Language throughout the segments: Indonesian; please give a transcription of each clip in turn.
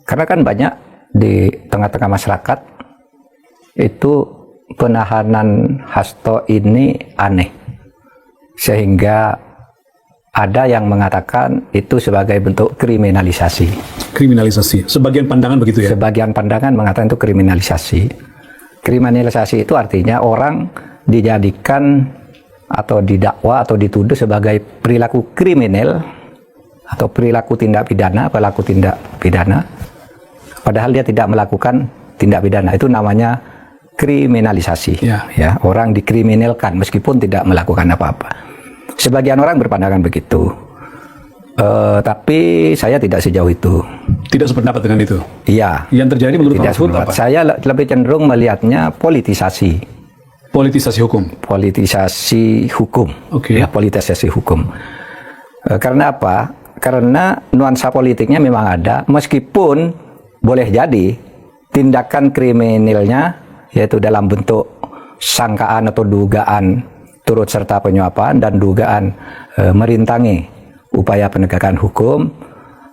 Karena kan banyak di tengah-tengah masyarakat itu penahanan Hasto ini aneh, sehingga ada yang mengatakan itu sebagai bentuk kriminalisasi. Kriminalisasi, sebagian pandangan begitu ya? Sebagian pandangan mengatakan itu kriminalisasi. Kriminalisasi itu artinya orang dijadikan atau didakwa atau dituduh sebagai perilaku kriminal atau perilaku tindak pidana, pelaku tindak pidana, padahal dia tidak melakukan tindak pidana. Itu namanya kriminalisasi. Ya, orang dikriminalkan meskipun tidak melakukan apa-apa. Sebagian orang berpandangan begitu, tapi saya tidak sejauh itu. Tidak sependapat dengan itu? Iya. Yang terjadi menurut Pak Mahfud apa? Saya lebih cenderung melihatnya politisasi. Politisasi hukum? Politisasi hukum. Oke. Ya, politisasi hukum. Karena apa? Karena nuansa politiknya memang ada, meskipun boleh jadi tindakan kriminalnya, yaitu dalam bentuk sangkaan atau dugaan turut serta penyuapan dan dugaan merintangi upaya penegakan hukum,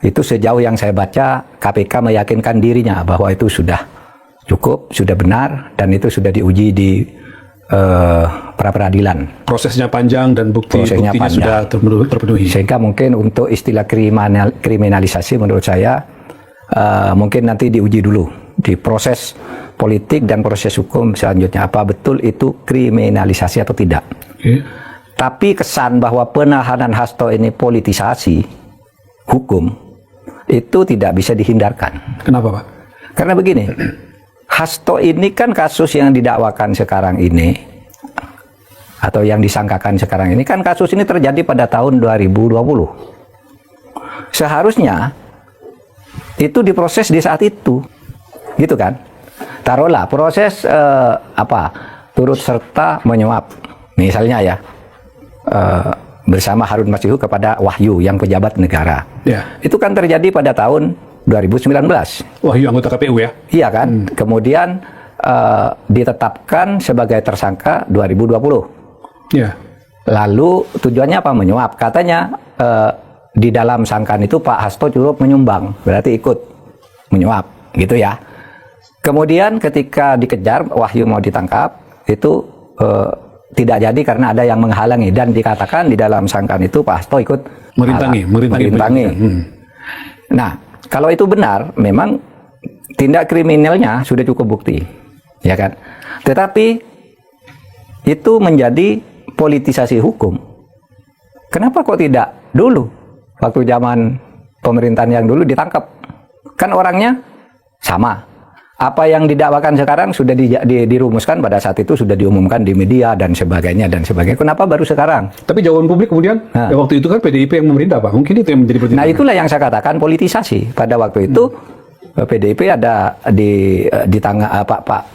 itu sejauh yang saya baca KPK meyakinkan dirinya bahwa itu sudah cukup, sudah benar, dan itu sudah diuji di pra peradilan. Prosesnya panjang dan buktinya sudah terpenuhi. Sehingga mungkin untuk istilah kriminalisasi menurut saya mungkin nanti diuji dulu di proses politik dan proses hukum selanjutnya, apa betul itu kriminalisasi atau tidak. Tapi kesan bahwa penahanan Hasto ini politisasi hukum itu tidak bisa dihindarkan. Kenapa, Pak? Karena begini, Hasto ini kan kasus yang didakwakan sekarang ini atau yang disangkakan sekarang ini kan kasus ini terjadi pada tahun 2020. Seharusnya itu diproses di saat itu, gitu kan? Taruhlah proses turut serta menyuap, misalnya ya, bersama Harun Masihu kepada Wahyu yang pejabat negara. Ya. Itu kan terjadi pada tahun 2019. Wahyu anggota KPU ya? Iya kan? Kemudian ditetapkan sebagai tersangka 2020. Ya. Lalu tujuannya apa? Menyuap. Katanya di dalam sangkaan itu Pak Hasto cukup menyumbang, berarti ikut menyuap, gitu ya. Kemudian ketika dikejar, Wahyu mau ditangkap, itu tidak jadi karena ada yang menghalangi, dan dikatakan di dalam sangkaan itu Pak Hasto ikut merintangi. Nah, kalau itu benar, memang tindak kriminalnya sudah cukup bukti, ya kan? Tetapi itu menjadi politisasi hukum. Kenapa kok tidak dulu, waktu zaman pemerintahan yang dulu ditangkap? Kan orangnya sama. Apa yang didakwakan sekarang sudah dirumuskan pada saat itu, sudah diumumkan di media dan sebagainya dan sebagainya. Kenapa baru sekarang? Tapi jawaban publik kemudian, ya waktu itu kan PDIP yang memerintah, Pak. Mungkin itu yang menjadi pertimbangan. Nah, itulah yang saya katakan politisasi. Pada waktu itu PDIP ada di tangan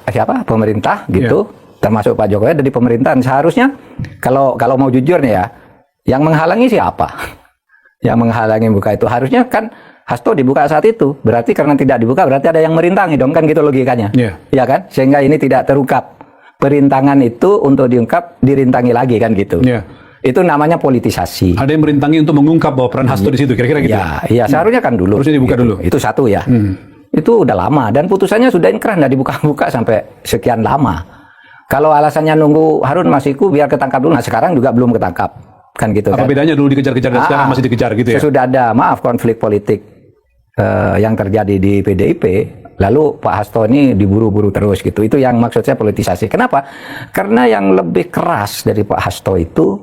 siapa pemerintah gitu, termasuk Pak Jokowi ada di pemerintahan. Seharusnya kalau mau jujur nih ya, yang menghalangi siapa? Yang menghalangi buka itu harusnya kan Hasto dibuka saat itu, berarti karena tidak dibuka berarti ada yang merintangi dong, kan gitu logikanya. Ya kan? Sehingga ini tidak terungkap. Perintangan itu untuk diungkap dirintangi lagi kan gitu. Itu namanya politisasi. Ada yang merintangi untuk mengungkap bahwa peran Hasto di situ, kira-kira gitu. Iya, seharusnya kan dulu. Harusnya dibuka gitu. dulu. Itu satu ya. Itu udah lama dan putusannya sudah inkrah, nggak dibuka-buka sampai sekian lama. Kalau alasannya nunggu Harun Masihu biar ketangkap dulu, nah sekarang juga belum ketangkap. Kan gitu. Apa bedanya dulu dikejar-kejar dan sekarang masih dikejar gitu ya? Sudah ada, konflik politik yang terjadi di PDIP, lalu Pak Hasto ini diburu-buru terus gitu. Itu yang maksud saya politisasi. Kenapa? Karena yang lebih keras dari Pak Hasto itu,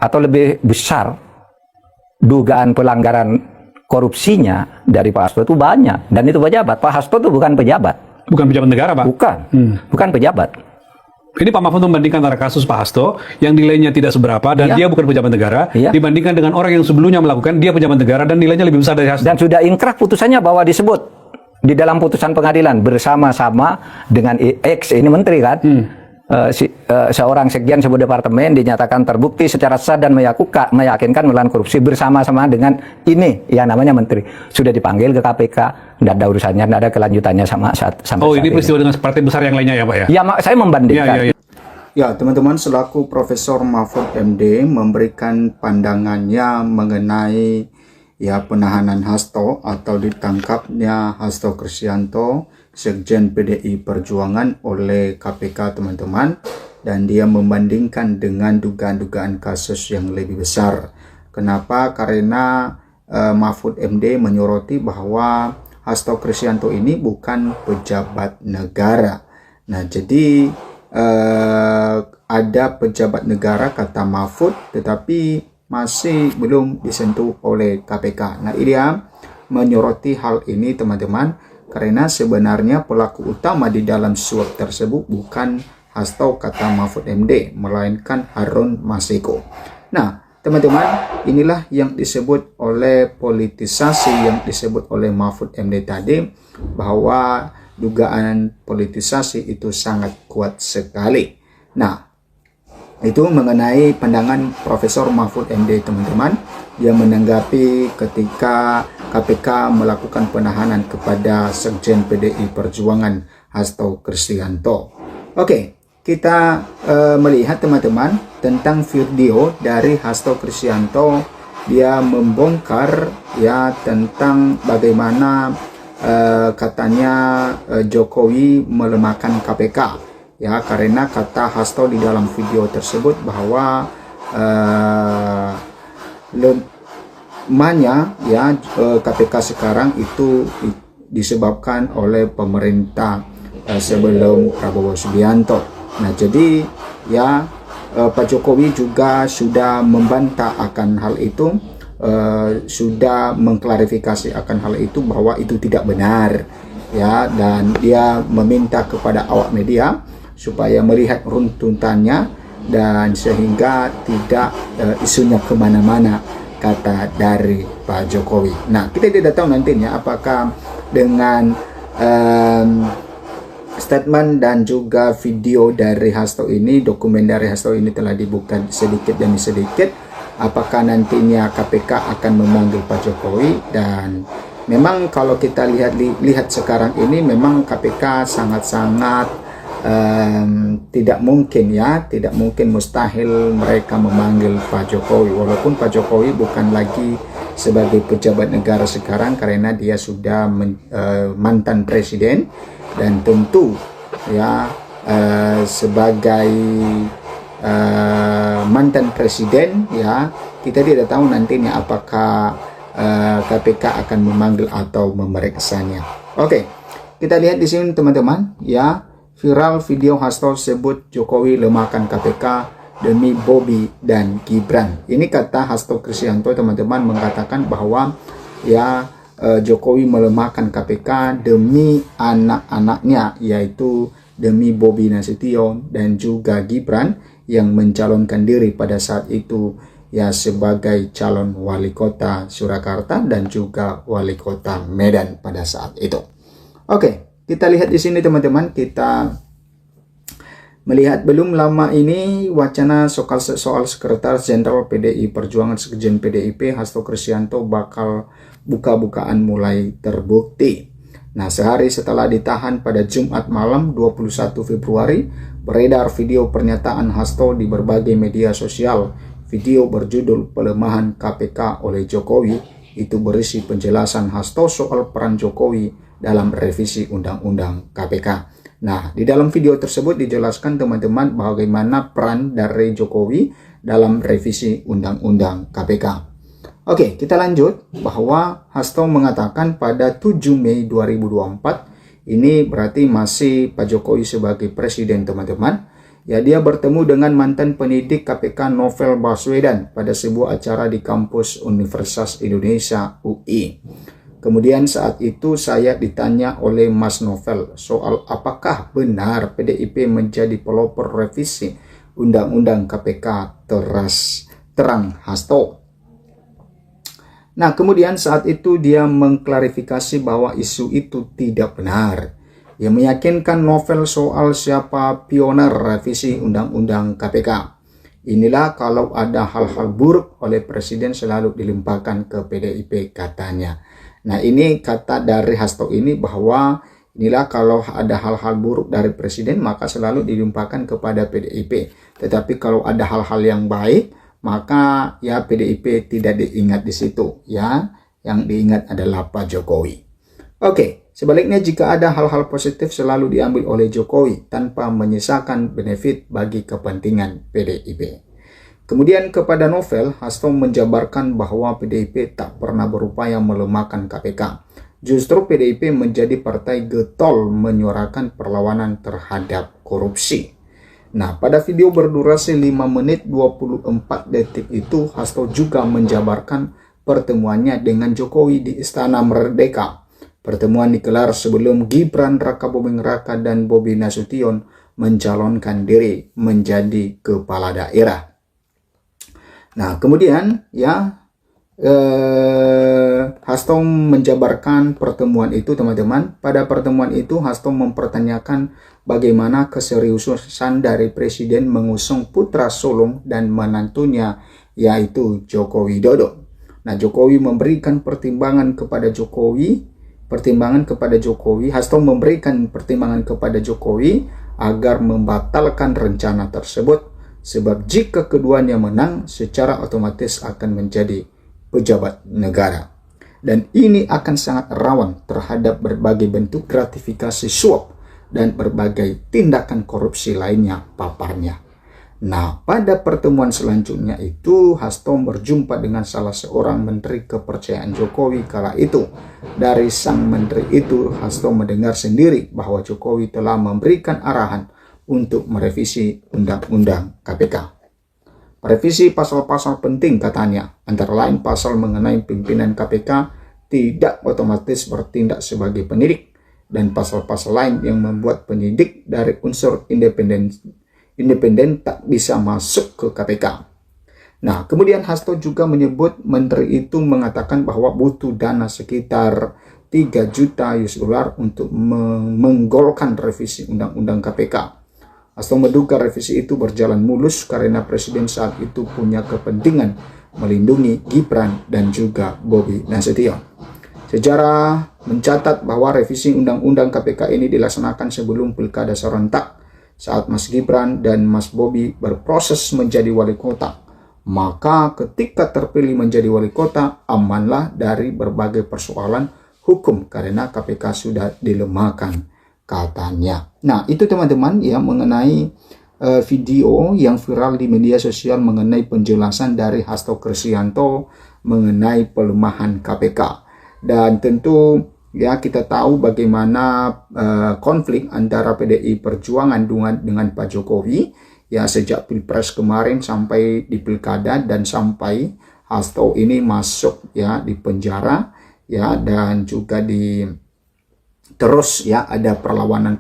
atau lebih besar dugaan pelanggaran korupsinya dari Pak Hasto itu banyak. Dan itu pejabat. Pak Hasto itu bukan pejabat. Bukan pejabat negara, Pak? Bukan. Bukan pejabat. Ini Pak Mahfud membandingkan antara kasus Pak Hasto yang nilainya tidak seberapa dan dia bukan pejabat negara, dibandingkan dengan orang yang sebelumnya melakukan, dia pejabat negara dan nilainya lebih besar dari Hasto. Dan sudah inkrah putusannya bahwa disebut di dalam putusan pengadilan bersama-sama dengan X, ini menteri kan, seorang sekjen sebuah departemen dinyatakan terbukti secara sah dan meyakinkan melakukan korupsi bersama-sama dengan ini, ya namanya menteri. Sudah dipanggil ke KPK, tidak ada urusannya, tidak ada kelanjutannya sampai saat ini peristiwa dengan partai besar yang lainnya ya, Pak ya? Ya, saya membandingkan. Ya, teman-teman, selaku Profesor Mahfud MD memberikan pandangannya mengenai ya penahanan Hasto atau ditangkapnya Hasto Kristianto, Sekjen PDI Perjuangan oleh KPK teman-teman, dan dia membandingkan dengan dugaan-dugaan kasus yang lebih besar. Kenapa? Karena Mahfud MD menyoroti bahwa Hasto Kristianto ini bukan pejabat negara. Nah, jadi ada pejabat negara kata Mahfud, tetapi masih belum disentuh oleh KPK. Nah, dia menyoroti hal ini teman-teman, karena sebenarnya pelaku utama di dalam suap tersebut bukan Hasto kata Mahfud MD, melainkan Harun Masiku. Nah, teman-teman, inilah yang disebut oleh politisasi yang disebut oleh Mahfud MD tadi, bahwa dugaan politisasi itu sangat kuat sekali. Nah, itu mengenai pandangan Profesor Mahfud MD teman-teman. Dia menanggapi ketika KPK melakukan penahanan kepada Sekjen PDI Perjuangan Hasto Kristianto. Oke, kita melihat teman-teman tentang video dari Hasto Kristianto. Dia membongkar ya tentang bagaimana katanya Jokowi melemahkan KPK, ya, karena kata Hasto di dalam video tersebut bahwa lemahnya ya KPK sekarang itu disebabkan oleh pemerintah sebelum Prabowo Subianto. Nah, jadi ya Pak Jokowi juga sudah membantah akan hal itu, sudah mengklarifikasi akan hal itu bahwa itu tidak benar, ya, dan dia meminta kepada awak media supaya melihat runtutannya dan sehingga tidak isunya kemana-mana, kata dari Pak Jokowi. Nah, kita tidak tahu nantinya apakah dengan statement dan juga video dari Hasto ini, dokumen dari Hasto ini telah dibuka sedikit demi sedikit, apakah nantinya KPK akan memanggil Pak Jokowi. Dan memang kalau kita lihat sekarang ini, memang KPK sangat-sangat tidak mungkin mustahil mereka memanggil Pak Jokowi, walaupun Pak Jokowi bukan lagi sebagai pejabat negara sekarang karena dia sudah mantan presiden, dan tentu ya sebagai mantan presiden ya kita tidak tahu nantinya apakah KPK akan memanggil atau memeriksanya. Oke, kita lihat di sini teman-teman ya. Viral video Hasto sebut Jokowi lemahkan KPK demi Bobi dan Gibran. Ini kata Hasto Kristianto teman-teman, mengatakan bahwa ya Jokowi melemahkan KPK demi anak-anaknya, yaitu demi Bobi Nasution dan juga Gibran yang mencalonkan diri pada saat itu ya sebagai calon wali kota Surakarta dan juga wali kota Medan pada saat itu. Oke. Kita lihat di sini teman-teman, kita melihat belum lama ini wacana soal Sekretaris Jenderal PDI Perjuangan Sekjen PDIP Hasto Kristianto bakal buka-bukaan mulai terbukti. Nah, sehari setelah ditahan pada Jumat malam 21 Februari, beredar video pernyataan Hasto di berbagai media sosial. Video berjudul Pelemahan KPK oleh Jokowi itu berisi penjelasan Hasto soal peran Jokowi dalam revisi Undang-Undang KPK. Nah, di dalam video tersebut dijelaskan teman-teman bagaimana peran dari Jokowi dalam revisi Undang-Undang KPK. Oke, kita lanjut bahwa Hasto mengatakan pada 7 Mei 2024, ini berarti masih Pak Jokowi sebagai presiden teman-teman, ya, dia bertemu dengan mantan penyidik KPK Novel Baswedan pada sebuah acara di kampus Universitas Indonesia UI. Kemudian saat itu saya ditanya oleh Mas Novel soal apakah benar PDIP menjadi pelopor revisi Undang-Undang KPK, terang Hasto. Nah, kemudian saat itu dia mengklarifikasi bahwa isu itu tidak benar. Dia meyakinkan Novel soal siapa pioner revisi Undang-Undang KPK. Inilah kalau ada hal-hal buruk oleh Presiden selalu dilimpahkan ke PDIP, katanya. Nah, ini kata dari Hasto ini bahwa inilah kalau ada hal-hal buruk dari Presiden maka selalu dilimpahkan kepada PDIP. Tetapi kalau ada hal-hal yang baik maka ya PDIP tidak diingat di situ ya. yang diingat adalah Pak Jokowi. Oke, sebaliknya jika ada hal-hal positif selalu diambil oleh Jokowi tanpa menyisakan benefit bagi kepentingan PDIP. Kemudian kepada novel, Hasto menjabarkan bahwa PDIP tak pernah berupaya melemahkan KPK. Justru PDIP menjadi partai getol menyuarakan perlawanan terhadap korupsi. Nah, pada video berdurasi 5 menit 24 detik itu, Hasto juga menjabarkan pertemuannya dengan Jokowi di Istana Merdeka. Pertemuan digelar sebelum Gibran Rakabuming Raka dan Bobi Nasution mencalonkan diri menjadi kepala daerah. Nah, kemudian ya Hasto menjabarkan pertemuan itu, teman-teman. Pada pertemuan itu Hasto mempertanyakan bagaimana keseriusan dari Presiden mengusung putra sulung dan menantunya, yaitu Joko Widodo. Nah, Jokowi memberikan pertimbangan kepada Jokowi. Hasto memberikan pertimbangan kepada Jokowi agar membatalkan rencana tersebut, sebab jika keduanya menang, secara otomatis akan menjadi pejabat negara. Dan ini akan sangat rawan terhadap berbagai bentuk gratifikasi suap dan berbagai tindakan korupsi lainnya paparnya. Nah, pada pertemuan selanjutnya itu, Hasto berjumpa dengan salah seorang menteri kepercayaan Jokowi kala itu. Dari sang menteri itu, Hasto mendengar sendiri bahwa Jokowi telah memberikan arahan untuk merevisi Undang-Undang KPK. Merevisi pasal-pasal penting katanya, antara lain pasal mengenai pimpinan KPK tidak otomatis bertindak sebagai penyidik, dan pasal-pasal lain yang membuat penyidik dari unsur independen tak bisa masuk ke KPK. Nah, kemudian Hasto juga menyebut menteri itu mengatakan bahwa butuh dana sekitar 3 juta US dollar untuk menggolkan revisi Undang-Undang KPK. Hasto menduga revisi itu berjalan mulus karena Presiden saat itu punya kepentingan melindungi Gibran dan juga Bobi Nasution. Sejarah mencatat bahwa revisi Undang-Undang KPK ini dilaksanakan sebelum Pilkada serentak, saat Mas Gibran dan Mas Bobi berproses menjadi wali kota. Maka ketika terpilih menjadi wali kota, amanlah dari berbagai persoalan hukum karena KPK sudah dilemahkan katanya. Nah, itu teman-teman ya mengenai video yang viral di media sosial mengenai penjelasan dari Hasto Kristianto mengenai pelemahan KPK. Dan tentu ya kita tahu bagaimana konflik antara PDI Perjuangan dengan Pak Jokowi ya sejak Pilpres kemarin sampai di Pilkada, dan sampai Hasto ini masuk ya di penjara ya, dan juga terus ya ada perlawanan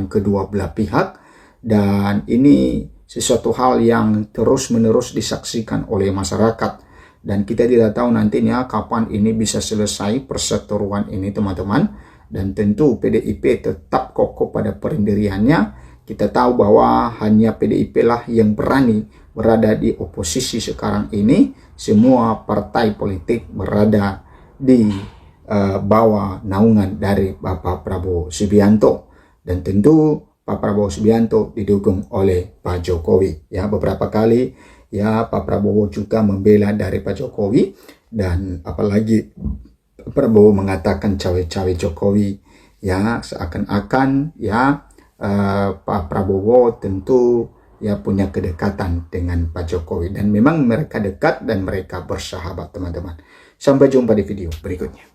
kedua belah pihak, dan ini sesuatu hal yang terus-menerus disaksikan oleh masyarakat. Dan kita tidak tahu nantinya kapan ini bisa selesai perseteruan ini, teman-teman. Dan tentu PDIP tetap kokoh pada pendiriannya. Kita tahu bahwa hanya PDIP lah yang berani berada di oposisi sekarang ini. Semua partai politik berada di bawah naungan dari Bapak Prabowo Subianto. Dan tentu Pak Prabowo Subianto didukung oleh Pak Jokowi. Ya, beberapa kali ya Pak Prabowo juga membela dari Pak Jokowi, dan apalagi Prabowo mengatakan cawe-cawe Jokowi ya, seakan-akan ya Pak Prabowo tentu ya punya kedekatan dengan Pak Jokowi, dan memang mereka dekat dan mereka bersahabat, teman-teman. Sampai jumpa di video berikutnya.